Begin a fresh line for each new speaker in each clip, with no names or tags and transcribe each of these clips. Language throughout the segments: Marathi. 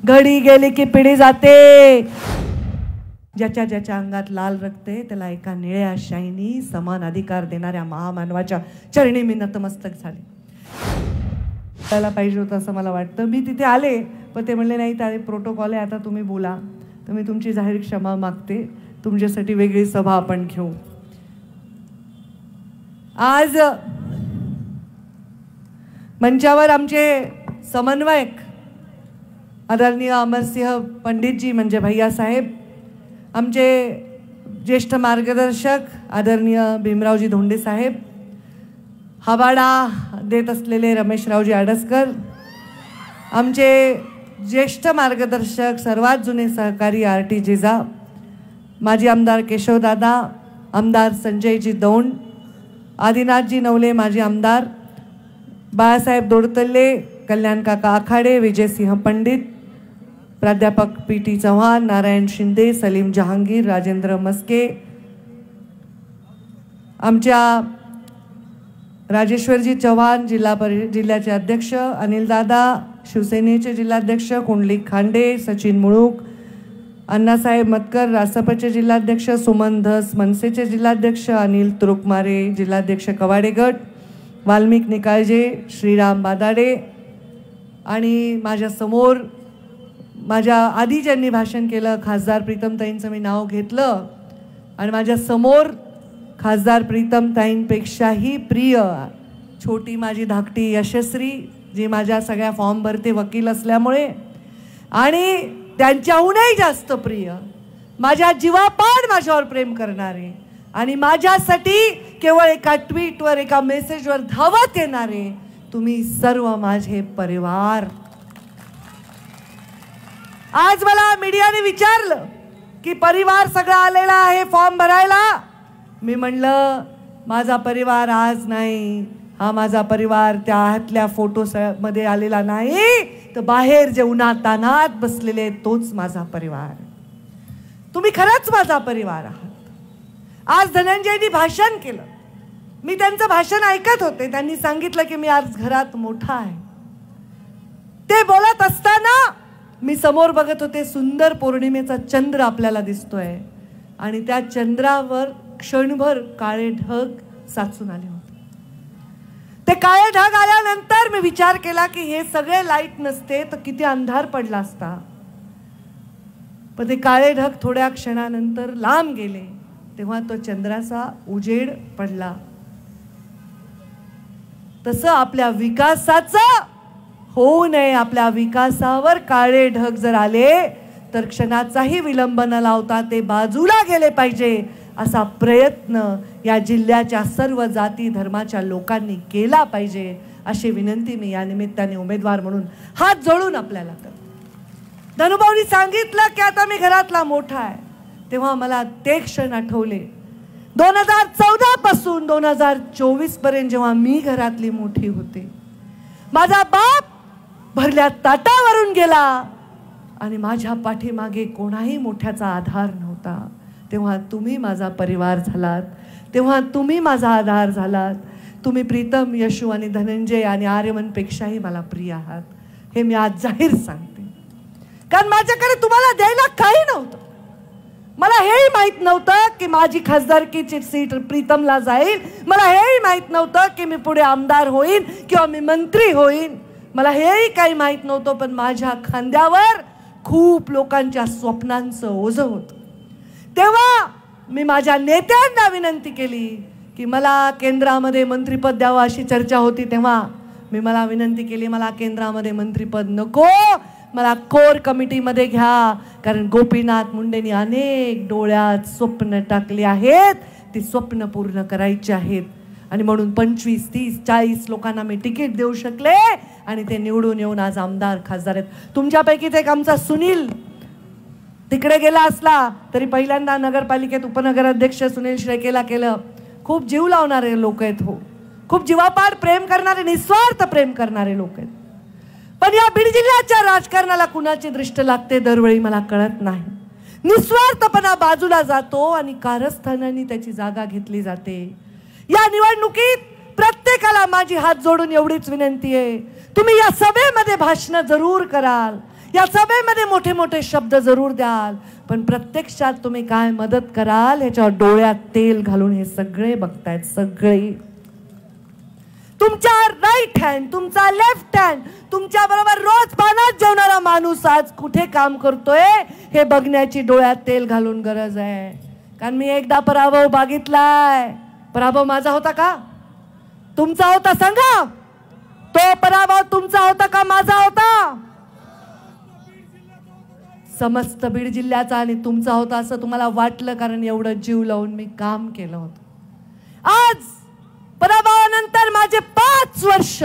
घडी गेली की पिढी जाते. ज्याच्या ज्याच्या अंगात लाल रक्त आहे त्याला एका निळ्या शाईनी समान अधिकार देणाऱ्या महामानवाच्या चरणी मी नतमस्तक झाले. त्याला पाहिजे होतं असं मला वाटतं. मी तिथे आले पण ते म्हणले नाही त्याने प्रोटोकॉल आहे, आता तुम्ही बोला. तर मी तुमची जाहीर क्षमा मागते. तुमच्यासाठी वेगळी सभा आपण घेऊ. आज मंचावर आमचे समन्वयक आदरणीय अमरसिंह पंडितजी म्हणजे भैयासाहेब, आमचे ज्येष्ठ मार्गदर्शक आदरणीय भीमरावजी धोंडे साहेब, हवाडा देत असलेले रमेशरावजी आडसकर, आमचे ज्येष्ठ मार्गदर्शक सर्वात जुने सहकारी आर.टी. जिजा, माजी आमदार केशवदादा, आमदार संजयजी दौंड, आदिनाथजी नवले माजी आमदार, बाळासाहेब दोडतल्ले, कल्याण काका आखाडे, विजयसिंह पंडित, प्राध्यापक पी.टी. चव्हाण, नारायण शिंदे, सलीम जहांगीर, राजेंद्र मस्के, आमच्या राजेश्वरजी चव्हाण जिल्ह्याचे अध्यक्ष, अनिलदादा शिवसेनेचे जिल्हाध्यक्ष, कुंडलिक खांडे, सचिन मुळूक, अण्णासाहेब मतकर रासपचे जिल्हाध्यक्ष, सुमन धस मनसेचे जिल्हाध्यक्ष, अनिल तुरुकमारे जिल्हाध्यक्ष कवाडे गट, वाल्मिक निकाळजे, श्रीराम बादाडे आणि माझ्या समोर माझ्या आधी ज्यांनी भाषण केलं खासदार प्रीतमताईंचं मी नाव घेतलं आणि माझ्या समोर खासदार प्रीतमताईंपेक्षाही प्रिय छोटी माझी धाकटी यशस्वी जी माझ्या सगळ्या फॉर्म भरते वकील असल्यामुळे आणि त्यांच्याहूनही जास्त प्रिय माझ्या जीवापाड माझ्यावर प्रेम करणारे आणि माझ्यासाठी केवळ एका ट्विटवर एका मेसेजवर धावत येणारे तुम्ही सर्व माझे परिवार. आज मला मीडियाने विचारलं की परिवार सगळा आलेला आहे फॉर्म भरायला. मी म्हणलं माझा परिवार आज नाही, हा माझा परिवार त्या हातल्या फोटो मध्ये आलेला नाही, तर बाहेर जे उन्हात तान्हात बसलेले तोच माझा परिवार. तुम्ही खरंच माझा परिवार आहात. आज धनंजयनी भाषण केलं, मी त्यांचं भाषण ऐकत होते. त्यांनी सांगितलं की मी आज घरात मोठा आहे. ते बोलत असताना मी समोर बघत होते सुंदर पौर्णिमेचा चंद्र आपल्याला दिसतोय आणि त्या चंद्रावर क्षणभर काळे ढग साचून आले होते. ते काळे ढग आल्यानंतर मी विचार केला की हे सगळे लाईट नसते तर किती अंधार पडला असता. पण ते काळे ढग थोड्या क्षणानंतर लांब गेले तेव्हा तो चंद्राचा उजेड पडला. तसं आपल्या विकासाचं होऊ नये, आपल्या विकासावर काळे ढग जर आले तर क्षणाचाही विलंब न लावता ते बाजूला गेले पाहिजे असा प्रयत्न या जिल्ह्याच्या सर्व जाती धर्माच्या लोकांनी केला पाहिजे अशी विनंती मी या निमित्ताने उमेदवार म्हणून हात जोडून आपल्याला करते. धनुभाऊनी सांगितलं की आता मी घरातला मोठा आहे, तेव्हा मला ते क्षण आठवले 2014 पासून 2024 पर्यंत जेव्हा मी घरातली मोठी होते. माझा बाप भरल्या ताटावरून गेला आणि माझ्या पाठीमागे कोणाही मोठ्याचा आधार नव्हता. तेव्हा तुम्ही माझा परिवार झालात, तेव्हा तुम्ही माझा आधार झालात. तुम्ही प्रीतम, यशू आणि धनंजय आणि आर्यमनपेक्षाही मला प्रिय आहात हे मी आज जाहीर सांगते. कारण माझ्याकडे तुम्हाला द्यायला काही नव्हतं. मला हेही माहित नव्हतं की माझी खासदारकीची सीट प्रीतमला जाईल. मला हेही माहित नव्हतं की मी पुढे आमदार होईन किंवा मी मंत्री होईन. मला हेही काही माहित नव्हतं. पण माझ्या खांद्यावर खूप लोकांच्या स्वप्नांचं ओझं होतं. तेव्हा मी माझ्या नेत्यांना विनंती केली की मला केंद्रामध्ये मंत्रिपद द्यावं अशी चर्चा होती. तेव्हा मला विनंती केली मला केंद्रामध्ये मंत्रिपद नको, मला कोर कमिटीमध्ये घ्या. कारण गोपीनाथ मुंडेंनी अनेक डोळ्यात स्वप्न टाकली आहेत, ती स्वप्न पूर्ण करायची आहेत. आणि म्हणून 25, 30, 40 लोकांना मी तिकीट देऊ शकले आणि ते निवडून येऊन आज आमदार खासदार आहेत. तुमच्यापैकीच एक आमचा सुनील तिकडे गेला असला तरी पहिल्यांदा नगरपालिकेत उपनगराध्यक्ष सुनील शेळकेला केलं. खूप जीव लावणारे लोक आहेत. हो, खूप जीवापाड प्रेम करणारे, निस्वार्थ प्रेम करणारे लोक आहेत. पण या बीड जिल्ह्याच्या राजकारणाला कुणाची दृष्ट लागते दरवेळी मला कळत नाही. निस्वार्थपणा बाजूला जातो आणि कारस्थानाने त्याची जागा घेतली जाते. या निवडणुकीत प्रत्येकाला माझी हात जोडून एवढीच विनंती आहे, तुम्ही या सभेमध्ये भाषण जरूर कराल. या सभेमध्ये मोठे मोठे शब्द जरूर द्याल, पण प्रत्यक्षात तुम्ही काय मदत कराल ह्याच्यावर डोळ्यात तेल घालून हे सगळे बघतायत. सगळे तुमच्या राईट हँड, तुमचा लेफ्ट हँड, तुमच्या बरोबर रोज पाण्यात जेवणारा माणूस आज कुठे काम करतोय हे बघण्याची डोळ्यात तेल घालून गरज आहे. कारण मी एकदा पराभव बघितलाय. पराभव माझा होता का तुमचा होता? सांगा, तो पराभव तुमचा होता का माझा होता? समस्त बीड जिल्ह्याचा आणि तुमचा होता असं तुम्हाला वाटलं, कारण एवढं जीव लावून मी काम केलं होतं. आज पराभवानंतर माझे 5 वर्ष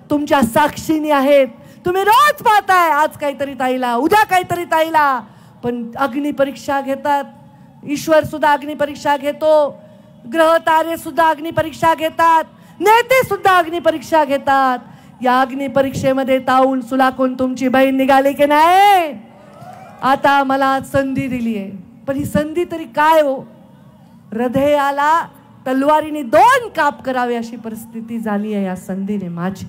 तुमच्या साक्षीने आहेत. तुम्ही रोज पाहताय, आज काहीतरी ताईला, उद्या काहीतरी ताईला, पण अग्निपरीक्षा घेतात. ईश्वर सुद्धा अग्निपरीक्षा घेतो, ग्रह तारे सुद्धा अग्निपरीक्षा घेतात, नेते सुद्धा अग्निपरीक्षा घेतात. या अग्निपरीक्षेमध्ये ताऊन सुलाखून तुमची बहीण निघाली की नाही? आता मला संधी दिली आहे, पण ही संधी तरी काय हो? हृदयाला तलवारीने 2 काप करावे अशी परिस्थिती झाली आहे या संधीने माझी.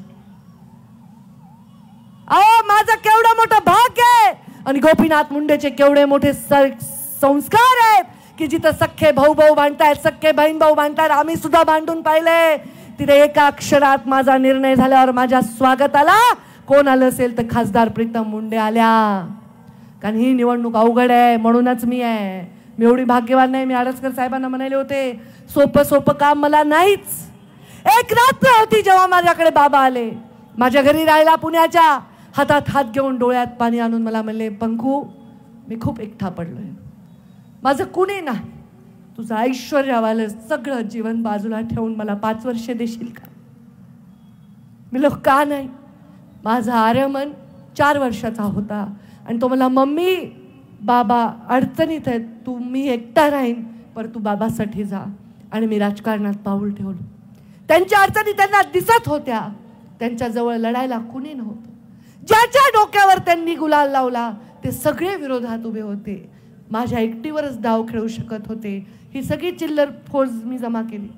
अहो, माझं केवढं मोठं भाग्य आहे आणि गोपीनाथ मुंडेचे केवढे मोठे संस्कार आहेत की जिथं सख्खे भाऊ भाऊ बांधतायत, सख्खे बहीण भाऊ बांधतायत, आम्ही सुद्धा बांधून पाहिले. तिथे एका अक्षरात माझा निर्णय झाल्यावर माझ्या स्वागताला कोण आलं असेल तर खासदार प्रीतम मुंडे आल्या. कारण ही निवडणूक अवघड आहे, म्हणूनच मी आहे. मी एवढी भाग्यवान नाही. मी आडसकर साहेबांना म्हणाले होते, सोपं सोपं काम मला नाहीच. एक रात्र होती जेव्हा माझ्याकडे बाबा आले, माझ्या घरी राहिला पुण्याच्या, हातात हात घेऊन डोळ्यात पाणी आणून मला म्हणले, पंखू मी खूप एकटा पडलोय, माझं कुणी नाही, तुझं ऐश्वर्यावालं सगळं जीवन बाजूला ठेवून मला 5 वर्ष देशील का? मी लोक का नाही? माझा आर्यमन 4 वर्षाचा होता आणि तो मला, मम्मी बाबा अडचणीत आहेत, तू मी एकटा राहीन, पर तू बाबासाठी जा. आणि मी राजकारणात पाऊल ठेवलं. त्यांच्या अडचणी त्यांना दिसत होत्या, त्यांच्याजवळ लढायला कुणी नव्हतं. ज्याच्या डोक्यावर त्यांनी गुलाल लावला ते सगळे विरोधात उभे होते. माझ्या एकटीवरच डाव खेळू शकत होते. ही सगळी चिल्लर फौज मी जमा केली.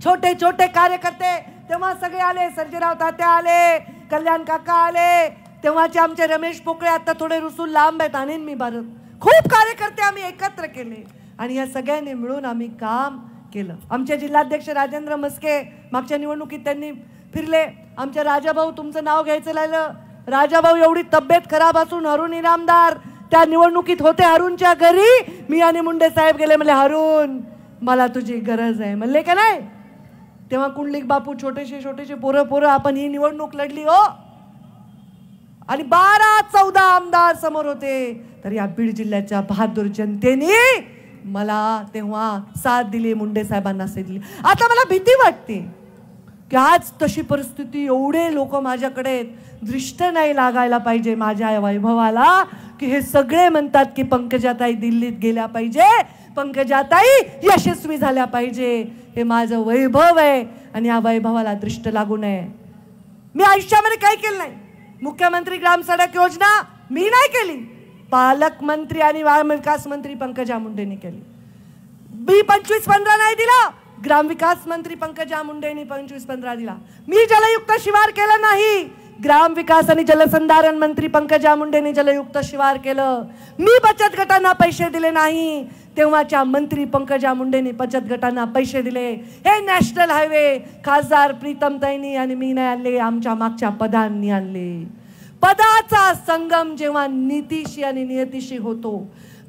छोटे छोटे कार्यकर्ते तेव्हा सगळे आले. सर्जेराव तात्या आले, कल्याण काका आले, तेव्हाचे आमचे रमेश पोकळे, आता थोडे रुसूल लांब आहेत, आणीन मी भारत. खूप कार्यकर्ते आम्ही एकत्र केले आणि या सगळ्यांनी मिळून आम्ही काम केलं. आमचे जिल्हाध्यक्ष राजेंद्र मस्के मागच्या निवडणुकीत त्यांनी फिरले. आमचे राजाभाऊ, तुमचं नाव घ्यायचं राहिलं, राजाभाऊ एवढी तब्येत खराब असून हरून इनामदार त्या निवडणुकीत होते. हरूनच्या घरी मी आणि मुंडे साहेब गेले, म्हणले हरून मला तुझी गरज आहे, म्हणले का नाही? तेव्हा कुंडलिक बापू छोटेसे छोटेसे पोरं आपण ही निवडणूक लढली हो, आणि 12-14 आमदार समोर होते. तर या बीड जिल्ह्याच्या बहादूर जनतेने मला तेव्हा साथ दिली, मुंडे साहेबांना साथ दिली. आता मला भीती वाटते की आज तशी परिस्थिती, एवढे लोक माझ्याकडे, दृष्ट नाही लागायला पाहिजे माझ्या वैभवाला की हे सगळे म्हणतात की पंकजाताई दिल्लीत गेल्या पाहिजे, पंकजाताई यशस्वी झाल्या पाहिजे. हे माझं वैभव आहे आणि या वैभवाला दृष्ट लागू नये. मी आयुष्यामध्ये काही केलं नाही. मुख्यमंत्री ग्राम सडक योजना मी नाही केली, पालकमंत्री आणि ग्रामविकास मंत्री पंकजा मुंडेंनी केली. मी 25-15 नाही दिला, ग्रामविकास मंत्री पंकजा मुंडेंनी 25-15 दिला. मी जलयुक्त शिवार केलं नाही, ग्रामविकास आणि जलसंधारण मंत्री पंकजा मुंडेंनी जलयुक्त शिवार केलं. मी बचत गटांना पैसे दिले नाही, तेव्हाच्या मंत्री पंकजा मुंडेंनी बचत गटांना पैसे दिले. हे नॅशनल हायवे खासदार प्रीतमताईंनी आणि मी नाही आणले, आमच्या मागच्या पदांनी आणले. पदाचा संगम जेव्हा नीतीशी आणि नियतीशी होतो,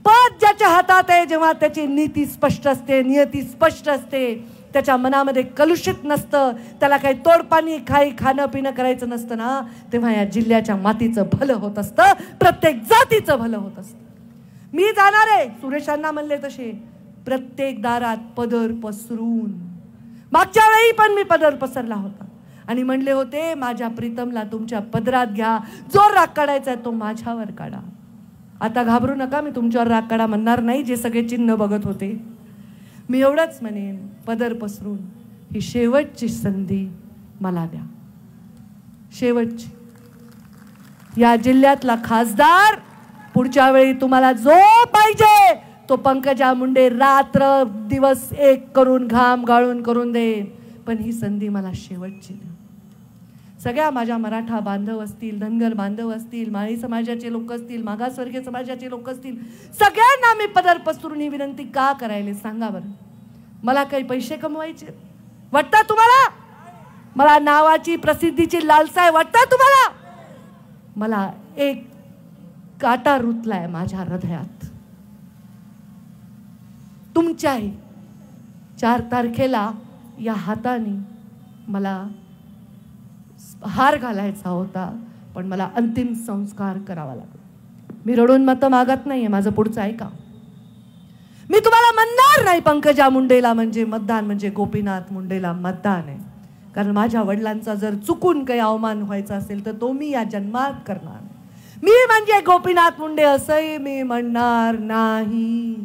पद ज्याच्या हातात आहे, जेव्हा त्याची नीती स्पष्ट असते, नियती स्पष्ट असते, त्याच्या मनामध्ये कलुषित नसतं, त्याला काही तोडपाणी खाणं पिणं करायचं नसतं ना, तेव्हा या जिल्ह्याच्या मातीचं भलं होत असतं, प्रत्येक जातीचं भलं होत असतं. मी जाणार आहे, सुरेशांना म्हणले तसे, प्रत्येक दारात पदर पसरून. मागच्या वेळी पण मी पदर पसरला होता आणि म्हणले होते, माझ्या प्रीतमला तुमच्या पदरात घ्या, जो राग काढायचा आहे तो माझ्यावर काढा. आता घाबरू नका, मी तुमच्यावर राग काढा म्हणणार नाही, जे सगळे चिन्ह बघत होते. मी एवढंच म्हणेन, पदर पसरून ही शेवटची संधी मला द्या, शेवटची. या जिल्ह्यातला खासदार पुढच्या वेळी तुम्हाला जो पाहिजे तो पंकजा मुंडे रात्र दिवस एक करून घाम गाळून करून देईन, पण ही संधी मला शेवटची द्या. सगळ्या माझ्या मराठा बांधव असतील, धनगर बांधव असतील, माळी समाजाचे लोक असतील, मागासवर्गीय समाजाचे लोक असतील, सगळ्यांना मी पदर पसरून ही विनंती का करायले सांगा बरं. मला काही पैसे कमवायचे वाटतं तुम्हाला? मला नावाची प्रसिद्धीची लालसा आहे वाटतं तुम्हाला? मला एक काटा रुतलाय माझ्या हृदयात. तुमच्याही 4 तारखेला या हाताने मला हार घालायचा होता, पण मला अंतिम संस्कार करावा लागला. मी रडून मतं मागत नाहीये, माझं पुढचं ऐका. मी तुम्हाला म्हणणार नाही पंकजा मुंडेला म्हणजे मतदान म्हणजे गोपीनाथ मुंडेला मतदान आहे, कारण माझ्या वडिलांचा जर चुकून काही अवमान व्हायचा असेल तर तो मी या जन्मात करणार. मी म्हणजे गोपीनाथ मुंडे असंही मी म्हणणार नाही,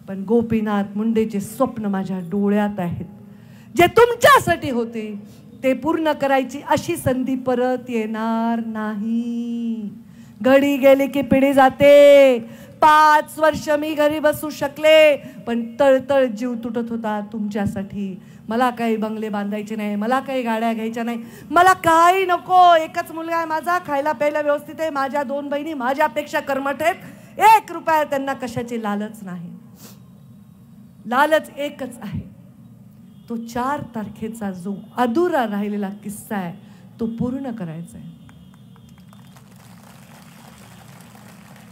पण गोपीनाथ मुंडेचे स्वप्न माझ्या डोळ्यात आहेत. जे तुमच्यासाठी होते ते पूर्ण करायची अशी संधी परत येणार नाही. घडी गेली की पिढी जाते. 5 वर्ष मी घरी बसू शकले, पण तळतळ जीव तुटत होता तुमच्यासाठी. मला काही बंगले बांधायचे नाही, मला काही गाड्या घ्यायच्या नाही, मला काही नको. एकच मुलगा आहे माझा, खायला प्यायला व्यवस्थित आहे. माझ्या 2 बहिणी माझ्यापेक्षा कर्मठ आहेत. 1 रुपया त्यांना कशाची लालच नाही. लालच एकच आहे, तो 4 तारखेचा जो अधुरा राहिलेला किस्सा आहे तो पूर्ण करायचा आहे.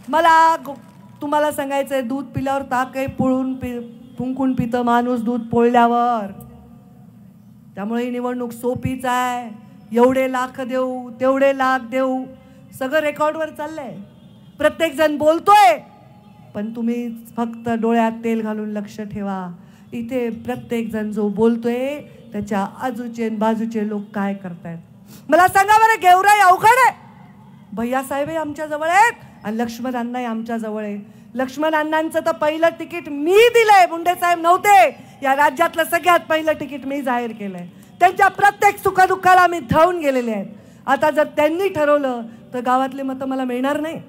मला तुम्हाला सांगायचंय, दूध पिल्यावर ताक आहे फुंकून पितं माणूस दूध पोळल्यावर. त्यामुळे ही निवडणूक सोपीच आहे. एवढे लाख देऊ, तेवढे लाख देऊ, सगळं रेकॉर्डवर चाललंय. प्रत्येक जण बोलतोय, पण तुम्ही फक्त डोळ्यात तेल घालून लक्ष ठेवा. इथे प्रत्येक जण जो बोलतोय त्याच्या आजूचे बाजूचे लोक काय करतायत मला सांगा बरं. गेवराई अवघड आहे. भैयासाहेबही आमच्या जवळ आहेत आणि लक्ष्मण अण्णाही आमच्या जवळ आहे. लक्ष्मण अण्णांचं तर पहिलं तिकीट मी दिलंय. मुंडे साहेब नव्हते. या राज्यातलं सगळ्यात पहिलं तिकीट मी जाहीर केलंय. त्यांच्या प्रत्येक सुखदुःखाला मी धावून गेलेले आहेत. आता जर त्यांनी ठरवलं तर गावातले मतं मला मिळणार नाही.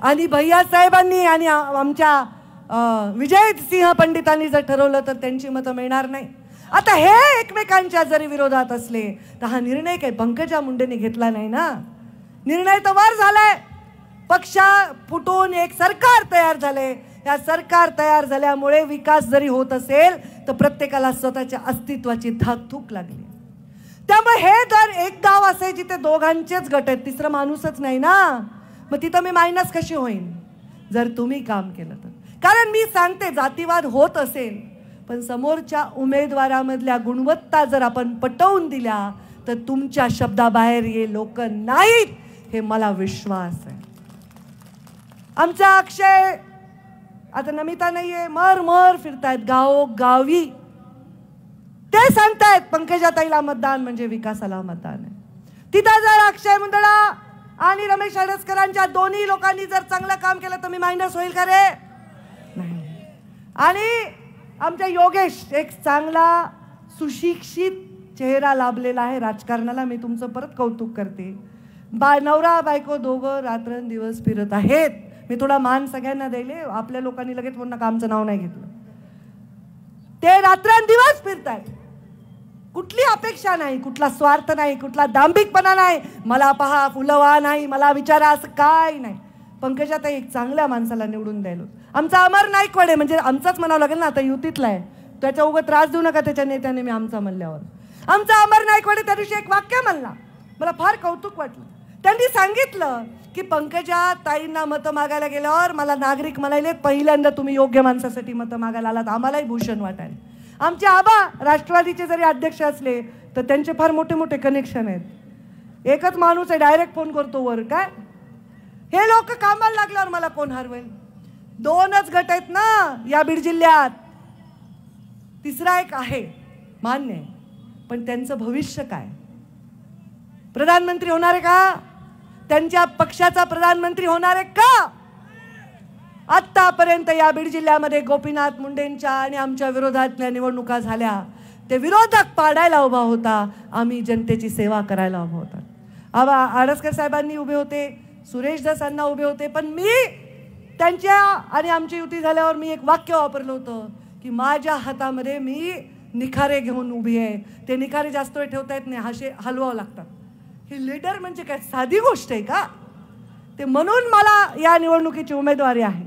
आणि भैयासाहेबांनी आणि आमच्या विजय सिंह पंडितांनी जर ठरवलं तर त्यांची मतं मिळणार नाही. आता हे एकमेकांच्या जरी विरोधात असले तर हा निर्णय काही पंकजा मुंडेंनी घेतला नाही ना. निर्णय तर वर झालाय. पक्ष फुटून एक सरकार तयार झाले. या सरकार तयार झाल्यामुळे विकास जरी होत असेल तर प्रत्येकाला स्वतःच्या अस्तित्वाची धाकधूक लागली. त्यामुळे हे जर एक गाव असे जिथे दोघांचेच गट आहेत, तिसरा माणूसच नाही ना, मग तिथं मी मायनस कशी होईन जर तुम्ही काम केलं तर. कारण मी सांगते, जातीवाद होत असेल पण समोरच्या उमेदवारामधल्या गुणवत्ता जर आपण पटवून दिल्या तर तुमच्या शब्दाबाहेर हे लोक नाहीत, हे मला विश्वास आहे. आमचा अक्षय आता नमिता नाहीये, मर फिरतायत गावोगावी. ते सांगतायत पंकजाताईला मतदान म्हणजे विकासाला मतदान आहे. तिथं जर अक्षय मुंदडा आणि रमेश अडसकरांच्या दोन्ही लोकांनी जर चांगलं काम केलं तर मी मायनस होईल का रे? नाही. आणि आमच्या योगेश एक चांगला सुशिक्षित चेहरा लाभलेला आहे राजकारणाला. मी तुमचं परत कौतुक करते. नवरा बायको दोघं रात्रंदिवस फिरत आहेत. मी थोडा मान सगळ्यांना द्यायले. आपल्या लोकांनी लगेच पुन्हा कामचं नाव नाही घेतलं. ते रात्रंदिवस फिरतात. कुठली अपेक्षा नाही, कुठला स्वार्थ नाही, कुठला दांभिकपणा नाही. मला पहा फुलवा नाही, मला विचारा, असं काय नाही. पंकजाताई एक चांगल्या माणसाला निवडून द्यायलो. आमचा अमर नाईकवाडे म्हणजे आमचाच म्हणावं लागेल ना, आता युतीतला आहे. त्याच्या उगाच त्रास देऊ नका त्याच्या नेत्याने. मी आमचा म्हणल्यावर आमचा अमर नाईकवाडे त्या दिवशी एक वाक्य म्हणला, मला फार कौतुक वाटलं. त्यांनी सांगितलं की पंकजा ताईंना मतं मागायला गेल्यावर मला नागरिक म्हणाले, पहिल्यांदा तुम्ही योग्य माणसासाठी मतं मागायला आलात, आम्हालाही भूषण वाटायला. आमचे आबा राष्ट्रवादीचे जरी अध्यक्ष असले तर त्यांचे फार मोठे मोठे कनेक्शन आहेत. एकच माणूस आहे, डायरेक्ट फोन करतो वर. काय हे लोक कामाला लागल्यावर मला कोण हरवेल? 2च गट आहेत ना या बीड जिल्ह्यात. तिसरा एक आहे मान्य आहे, पण त्यांचं भविष्य काय? प्रधानमंत्री होणार आहे का? त्यांच्या पक्षाचा प्रधानमंत्री होणार आहे का? आतापर्यंत या बीड जिल्ह्यामध्ये गोपीनाथ मुंडेंच्या आणि आमच्या विरोधातल्या निवडणुका झाल्या. ते विरोधक पाडायला उभा होता, आम्ही जनतेची सेवा करायला उभा होता. आबा आडसकर साहेबांनी उभे होते, सुरेश दसांना उभे होते. पण मी त्यांच्या आणि आमची युती झाल्यावर मी एक वाक्य वापरलं होतं की माझ्या हातामध्ये मी निखारे घेऊन उभी आहे, ते निखारे जास्त वेळ ठेवता येत नाही, असे हलवावं लागतात. ही लीडर म्हणजे काय साधी गोष्ट आहे का? ते म्हणून मला या निवडणुकीची उमेदवारी आहे,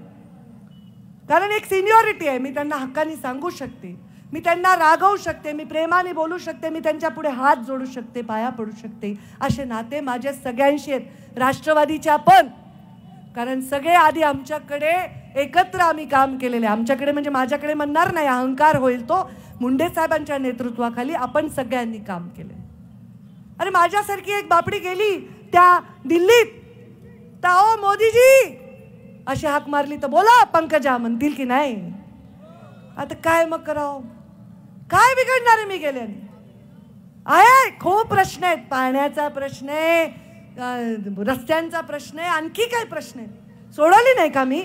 कारण एक सिनियरिटी आहे. मी त्यांना हक्काने सांगू शकते, मी त्यांना रागवू शकते, मी प्रेमाने बोलू शकते, मी त्यांच्या पुढे हात जोडू शकते, पाया पडू शकते. असे नाते माझ्या सगळ्यांशी आहेत, राष्ट्रवादीच्या पण. कारण सगळे आधी आमच्याकडे एकत्र आम्ही काम केलेले. आमच्याकडे म्हणजे माझ्याकडे म्हणणार नाही, अहंकार होईल तो. मुंडे साहेबांच्या नेतृत्वाखाली आपण सगळ्यांनी काम केले. अरे माझ्यासारखी एक बापडी गेली त्या दिल्लीत, तर ओ मोदीजी अशी हाक मारली तर बोला पंकजा म्हणतील की नाही? आता काय मग करावं? काय बिघडणार आहे मी गेल्याने? आहे खूप प्रश्न आहेत, पाण्याचा प्रश्न आहे, रस्त्यांचा प्रश्न आहे, आणखी काय प्रश्न आहेत, सोडवली नाही का मी?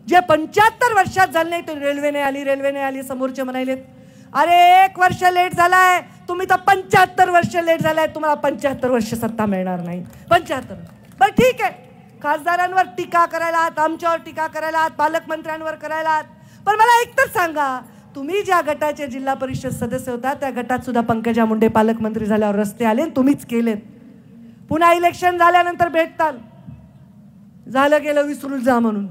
जे 75 वर्षात झालं नाही, ते रेल्वे नाही आली, समोरचे म्हणालेत अरे 1 वर्ष लेट झालाय, तुम्ही तर 75 वर्ष लेट झालाय, तुम्हाला 75 वर्ष सत्ता मिळणार नाही. 75 बरं ठीक आहे, खासदारांवर टीका करायला आहात, आमच्यावर टीका करायला आहात, पालकमंत्र्यांवर करायला आहात, पण मला एक तर सांगा, तुम्ही ज्या गटाचे जिल्हा परिषद सदस्य होता त्या गटात सुद्धा पंकजा मुंडे पालकमंत्री झाल्यावर रस्ते आले, तुम्हीच केलेत. पुन्हा इलेक्शन झाल्यानंतर भेटताल, झालं गेलं विसरून जा म्हणून.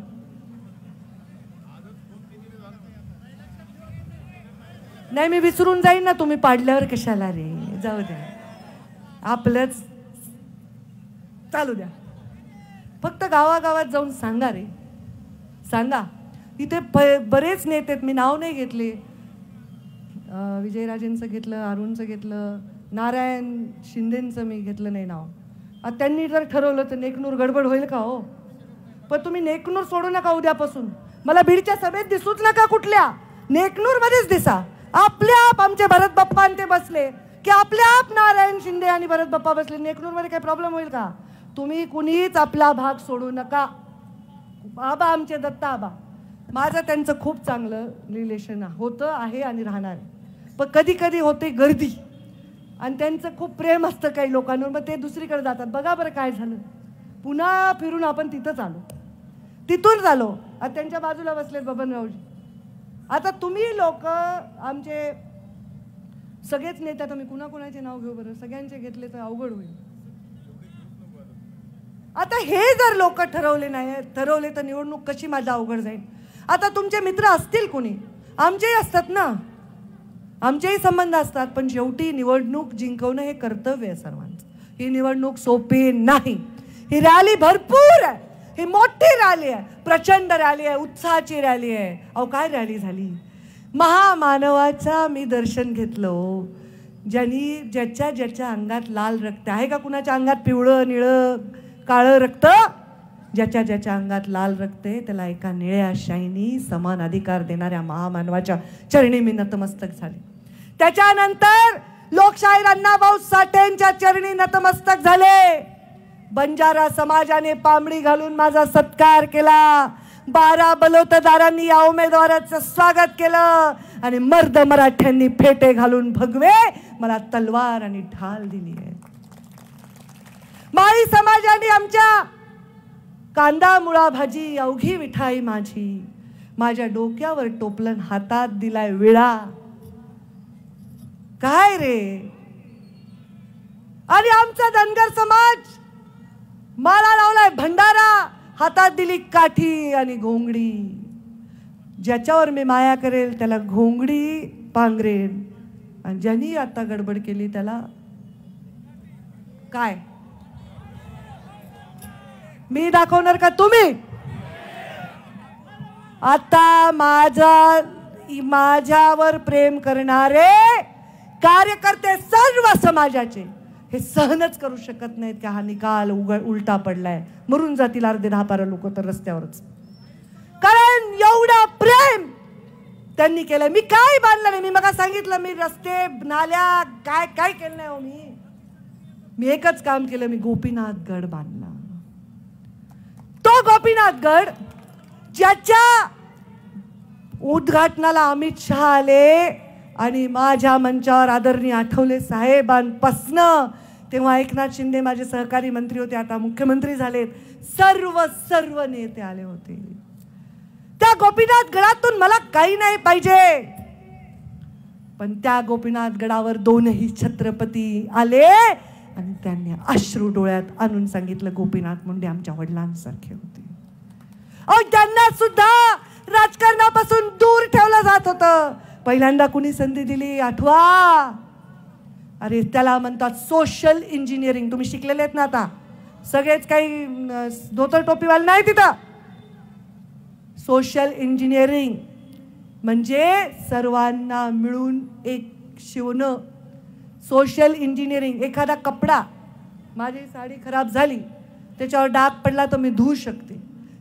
नाही मी विसरून जाईन ना, तुम्ही पाडल्यावर कशाला रे, जाऊ द्या आपलंच चालू द्या. फक्त गावागावात जाऊन सांगा रे, सांगा. इथे बरेच नेते आहेत, मी नाव नाही घेतले, विजयराजेंचं घेतलं, अरुणचं घेतलं, नारायण शिंदेंचं मी घेतलं नाही नाव. आता त्यांनी जर ठरवलं तर नेकनूर गडबड होईल का हो? पण तुम्ही नेकनूर सोडू नका उद्यापासून, मला बीडच्या सभेत दिसूच नका, कुठल्या नेकनूरमध्येच दिसा. आपल्या आप आमचे भरत बाप्पा ते बसले की आपल्या आप नारायण शिंदे आणि भरत बाप्पा बसले, नेकनूरमध्ये काही प्रॉब्लेम होईल का? तुम्ही कुणीच आपला भाग सोडू नका. आबा आमचे दत्ता आबा, माझं त्यांचं खूप चांगलं रिलेशन होतं, आहे आणि राहणार आहे. पण कधी कधी होते गर्दी आणि त्यांचं खूप प्रेम असतं काही लोकांवर, मग ते दुसरीकडे जातात. बघा बरं काय झालं, पुन्हा फिरून आपण तिथंच आलो, तिथून आलो. आता त्यांच्या बाजूला बसलेत बबनरावजी. आता तुम्ही लोक आमचे सगळेच नेते, आता मी कुणाकुणाचे नाव घेऊ बरं, सगळ्यांचे घेतले तर अवघड होईल. आता हे जर लोक ठरवले नाही, ठरवले तर निवडणूक कशी माझा अवघड जाईल. आता तुमचे मित्र असतील कोणी, आमचेही असतात ना, आमचेही संबंध असतात, पण शेवटी निवडणूक जिंकवणं हे कर्तव्य आहे सर्वांचं. ही निवडणूक सोपी नाही. ही रॅली भरपूर आहे, ही मोठी रॅली आहे, प्रचंड रॅली आहे, उत्साहाची रॅली आहे. अहो काय रॅली झाली, महामानवाचा मी दर्शन घेतलं, ज्याच्या ज्याच्या अंगात लाल रक्त आहे का, कुणाच्या अंगात पिवळं निळं काळं रक्त, ज्याच्या ज्याच्या अंगात लाल रक्त आहे त्याला एका निळ्या शाईनी समान अधिकार देणाऱ्या महामानवाच्या चरणी मी नतमस्तक झाले. त्याच्यानंतर लोकशाहीर अण्णाभाऊ साठेंच्या चरणी नतमस्तक झाले. बंजारा समाजाने पामडी घालून माझा सत्कार केला, 12 बलवतदारांनी या उमेदवाराचं स्वागत केलं आणि मर्द मराठ्यांनी फेटे घालून भगवे मला तलवार आणि ढाल दिली आहे. माळी समाजाने आमच्या कांदा मुळा भाजी अवघी विठाई माझी, माझ्या डोक्यावर टोपलन हातात दिलाय विळा. काय रे, आणि आमचा धनगर समाज माळा लावलाय भंडारा, हातात दिली काठी आणि घोंगडी. ज्याच्यावर मी माया करेल त्याला घोंगडी पांघरेन, आणि ज्यांनी आता गडबड केली त्याला काय मी दाखवणार का तुम्ही? आता माझ्यावर प्रेम करणारे कार्यकर्ते सर्व समाजाचे हे सहनच करू शकत नाहीत की हा निकाल उलटा पडलाय, मरून जातील अर्धे 10-12 लोक तर रस्त्यावरच. कारण एवढा प्रेम त्यांनी केलंय. मी काय बांधलं नाही, मी मग सांगितलं, मी रस्ते नाल्या काय काय केलं नाही हो. मी एकच काम केलं, मी गोपीनाथ गड बांधला. तो गोपीनाथ गड ज्याच्या उद्घाटनाला अमित शहा आले आणि माझ्या मंचावर आदरणीय आठवले साहेबांपासनं, तेव्हा एकनाथ शिंदे माझे सहकारी मंत्री होते, आता मुख्यमंत्री झालेत, सर्व नेते आले होते. त्या गोपीनाथ गडातून मला काही नाही पाहिजे, पण त्या गोपीनाथ गडावर दोनही छत्रपती आले आणि त्यांनी अश्रू डोळ्यात आणून सांगितलं, गोपीनाथ मुंडे आमच्या वडिलांसारखे होते. अहो, त्यांना सुद्धा राजकारणापासून दूर ठेवलं जात होतं. पहिल्यांदा कुणी संधी दिली आठवा? अरे त्याला म्हणतात सोशल इंजिनिअरिंग. तुम्ही शिकलेले आहेत ना आता, सगळेच काही धोतर टोपीवाले नाही तिथं. सोशल इंजिनिअरिंग म्हणजे सर्वांना मिळून एक शिवणं. Social engineering. एखादा कपडा, माझी साडी खराब झाली, त्याच्यावर डाग पडला तर मी धुवू शकते.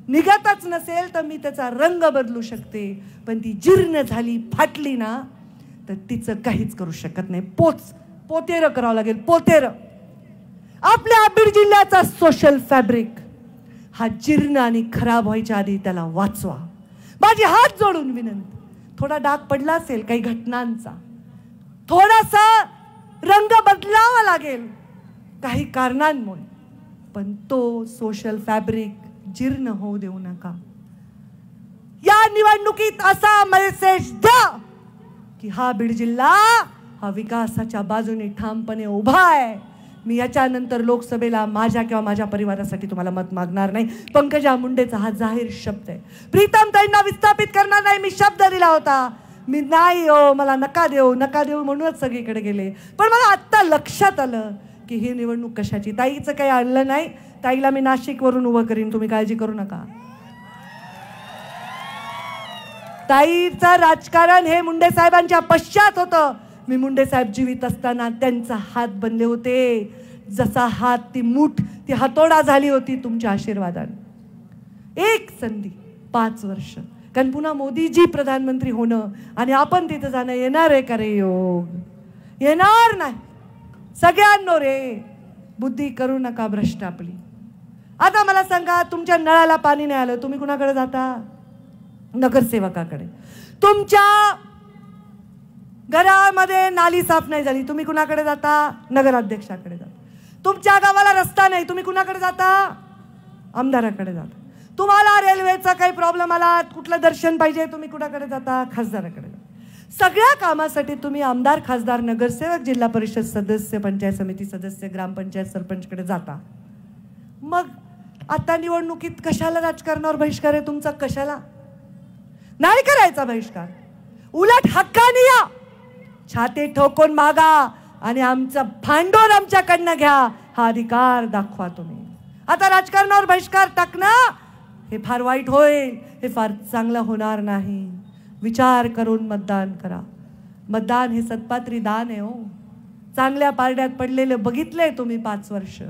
निघतच नसेल तर मी त्याचा रंग बदलू शकते. पण ती जीर्ण झाली, फाटली ना, तर तिचं काहीच करू शकत नाही. पोतेरं करावं लागेल, पोतेरं. आपल्या बीड जिल्ह्याचा सोशल फॅब्रिक हा जीर्ण आणि खराब व्हायच्या आधी त्याला वाचवा. माझी हात जोडून विनंती. थोडा डाग पडला असेल काही घटनांचा, थोडासा रंग बदलावा लागेल काही कारणांमुळे, पण तो सोशल फॅब्रिक जीर्ण होऊ देऊ नका. या निवडणुकीत असा मेसेज द्या की हा बीड जिल्हा हा विकासाच्या बाजूने ठामपणे उभा आहे. मी याच्यानंतर लोकसभेला माझ्या किंवा माझ्या परिवारासाठी तुम्हाला मत मागणार नाही. पंकजा मुंडेचा हा जाहीर शब्द आहे. प्रीतमताईंना विस्थापित करणार नाही, मी शब्द दिला होता. मी नाही हो, मला नका देऊ म्हणूनच सगळीकडे गेले. पण मला आत्ता लक्षात आलं की ही निवडणूक कशाची. ताईचं काही आणलं नाही, ताईला मी नाशिकवरून उभं करीन, तुम्ही काळजी करू नका. ताईचं राजकारण हे मुंडे साहेबांच्या पश्चात होतं. मी मुंडे साहेब जीवित असताना त्यांचा हात बनले होते. जसा हात ती मूठ ती हातोडा झाली होती तुमच्या आशीर्वादाने. एक संधी 5 वर्ष, कारण पुन्हा मोदीजी प्रधानमंत्री होणं आणि आपण तिथं जाणं येणार आहे का रे योग? येणार नाही. सगळ्यांनो रे, बुद्धी करू नका भ्रष्ट आपली. आता मला सांगा, तुमच्या नळाला पाणी नाही आलं, तुम्ही कुणाकडे जाता? नगरसेवकाकडे. तुमच्या घरामध्ये नाली साफ नाही झाली, तुम्ही कुणाकडे जाता? नगराध्यक्षाकडे जाता. तुमच्या गावाला रस्ता नाही, तुम्ही कुणाकडे जाता? आमदाराकडे जाता. तुम्हाला रेल्वेचा काही प्रॉब्लेम आला, कुठलं दर्शन पाहिजे, तुम्ही कुणाकडे जाता? खासदाराकडे जाता. सगळ्या कामासाठी तुम्ही आमदार, खासदार, नगरसेवक, जिल्हा परिषद सदस्य, पंचायत समिती सदस्य, ग्रामपंचायत सरपंचकडे जाता. मग आता निवडणुकीत कशाला राजकारणावर बहिष्कार आहे तुमचा? कशाला नाही करायचा बहिष्कार? उलट हक्काने या, छाती ठोकून मागा आणि आमचं भांडवल आमच्याकडनं घ्या. हा अधिकार दाखवा तुम्ही. आता राजकारणावर बहिष्कार टाकणं हे फार वाईट होईल, हे फार चांगलं होणार नाही. विचार करून मतदान करा. मतदान हे सत्पात्री दान आहे हो. चांगल्या पारड्यात पडलेलं बघितलंय तुम्ही 5 वर्ष.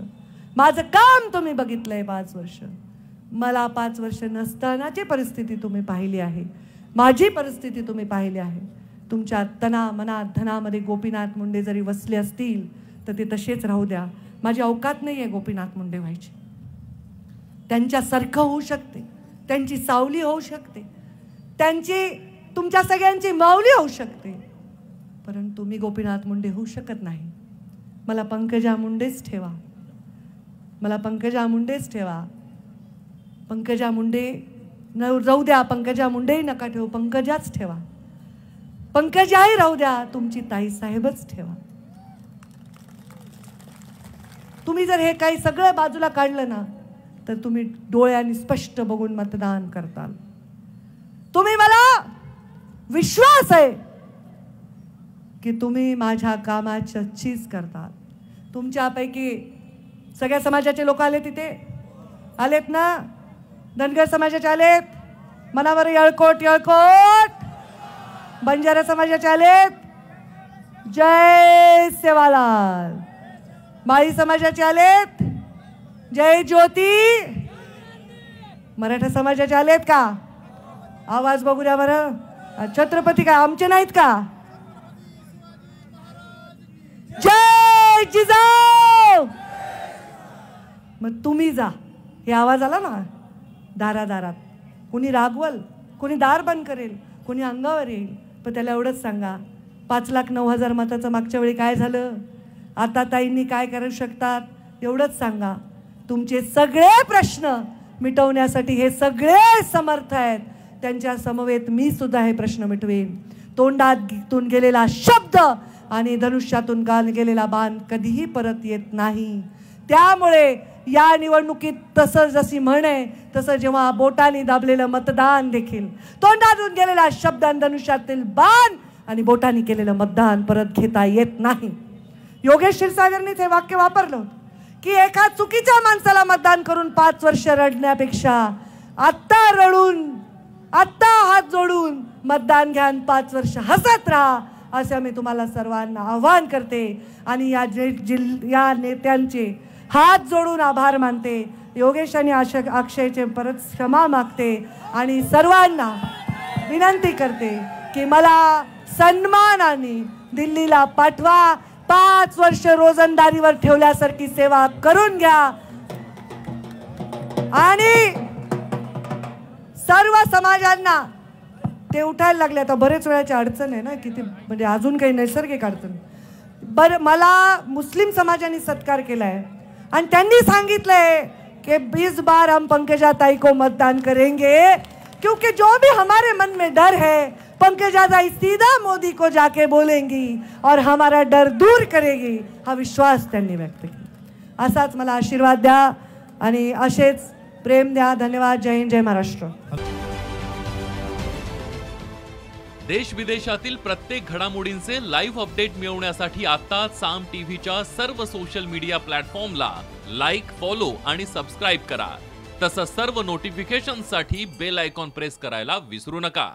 माझं काम तुम्ही बघितलंय 5 वर्ष. मला 5 वर्ष नसतानाची परिस्थिती तुम्ही पाहिली आहे. माझी परिस्थिती तुम्ही पाहिली आहे. तुमच्या तना मनात धनामध्ये गोपीनाथ मुंडे जरी वसले असतील तर ते तसेच राहू द्या. माझी अवकात नाही आहे गोपीनाथ मुंडे व्हायची. त्यांच्यासारखं होऊ शकते, त्यांची सावली होऊ शकते, त्यांची तुमच्या सगळ्यांची माऊली होऊ शकते, परंतु मी गोपीनाथ मुंडे होऊ शकत नाही. मला पंकजा मुंडेच ठेवा. मला पंकजा मुंडेच ठेवा. पंकजा मुंडे राहू द्या, पंकजा मुंडेही नका ठेवू, पंकजाच ठेवा. पंकजाही राहू द्या, तुमची ताई साहेबच ठेवा. तुम्ही जर हे काही सगळं बाजूला काढलं ना तर तुम्ही डोळ्यांनी स्पष्ट बघून मतदान करताल. तुम्ही, मला विश्वास आहे की तुम्ही माझ्या कामाची चीज करताल. तुमच्यापैकी सगळ्या समाजाचे लोक आले, तिथे आलेत ना? धनगर समाजाचे आलेत, मनावर येळकोट येळकोट. बंजारा समाजाचे आलेत, जय सेवालाल. माळी समाजाचे आलेत, जय ज्योती. मराठा समाजाचे आलेत का? आवाज बघू द्या बरं. छत्रपती काय आमचे नाहीत का? जय जिजाऊ. मग तुम्ही जा. हे आवाज आला ना दारादारात, कोणी रागवल, कोणी दार बंद करेल, कोणी अंगावर येईल, पण त्याला एवढंच सांगा 5,09,000 मताचं मागच्या वेळी काय झालं, आता ताईंनी काय करू शकतात एवढंच सांगा. तुमचे सगळे प्रश्न मिटवण्यासाठी हे सगळे समर्थ आहेत. त्यांच्या समवेत मी सुद्धा हे प्रश्न मिटवेन. तोंडातून गेलेला शब्द आणि धनुष्यातून गेलेला बाण कधीही परत येत नाही. त्यामुळे या निवडणुकीत तसं जशी म्हणे तसं जेव्हा बोटाने दाबलेलं मतदान देखील, तोंडातून गेलेला शब्द आणि धनुष्यातील बाण आणि बोटाने केलेलं मतदान परत घेता येत नाही. योगेश क्षीरसागरनीच हे वाक्य वापरलं की एका चुकीच्या माणसाला मतदान करून 5 वर्ष रडण्यापेक्षा आत्ता रडून, आत्ता हात जोडून मतदान घ्या, 5 वर्ष हसत राहा, असं मी तुम्हाला सर्वांना आवाहन करते. आणि या नेत्यांचे हात जोडून आभार मानते. योगेश आणि अक्षयचे परत क्षमा मागते आणि सर्वांना विनंती करते की मला सन्मानाने दिल्लीला पाठवा. 5 वर्ष रोजंदारीवर ठेवल्यासारखी सेवा करून घ्या आणि सर्व समाजांना ते उठायला लागले. आता बरेच वेळाची अडचण आहे ना, किती म्हणजे अजून काही नैसर्गिक अडचण. बरं, मला मुस्लिम समाजाने सत्कार केलाय आणि त्यांनी सांगितलंय कि इस बार हम पंकजा ताई को मतदान करेंगे क्योंकि जो भी हमारे मन में डर है पंकजा ताई सीधा मोदी को जाके बोलेंगी और हमारा डर दूर करेगी, हा विश्वास त्यांनी व्यक्त केला. असाच मला आशीर्वाद द्या आणि असेच प्रेम द्या. धन्यवाद. जय हिंद, जय महाराष्ट्र.
देश विदेशातील प्रत्येक घडामोडींचे लाईव्ह अपडेट मिळवण्यासाठी आता साम टीव्हीच्या सर्व सोशल मीडिया प्लॅटफॉर्मला लाईक, फॉलो आणि सबस्क्राईब करा. तसंच सर्व नोटिफिकेशनसाठी बेल आयकॉन प्रेस करायला विसरू नका.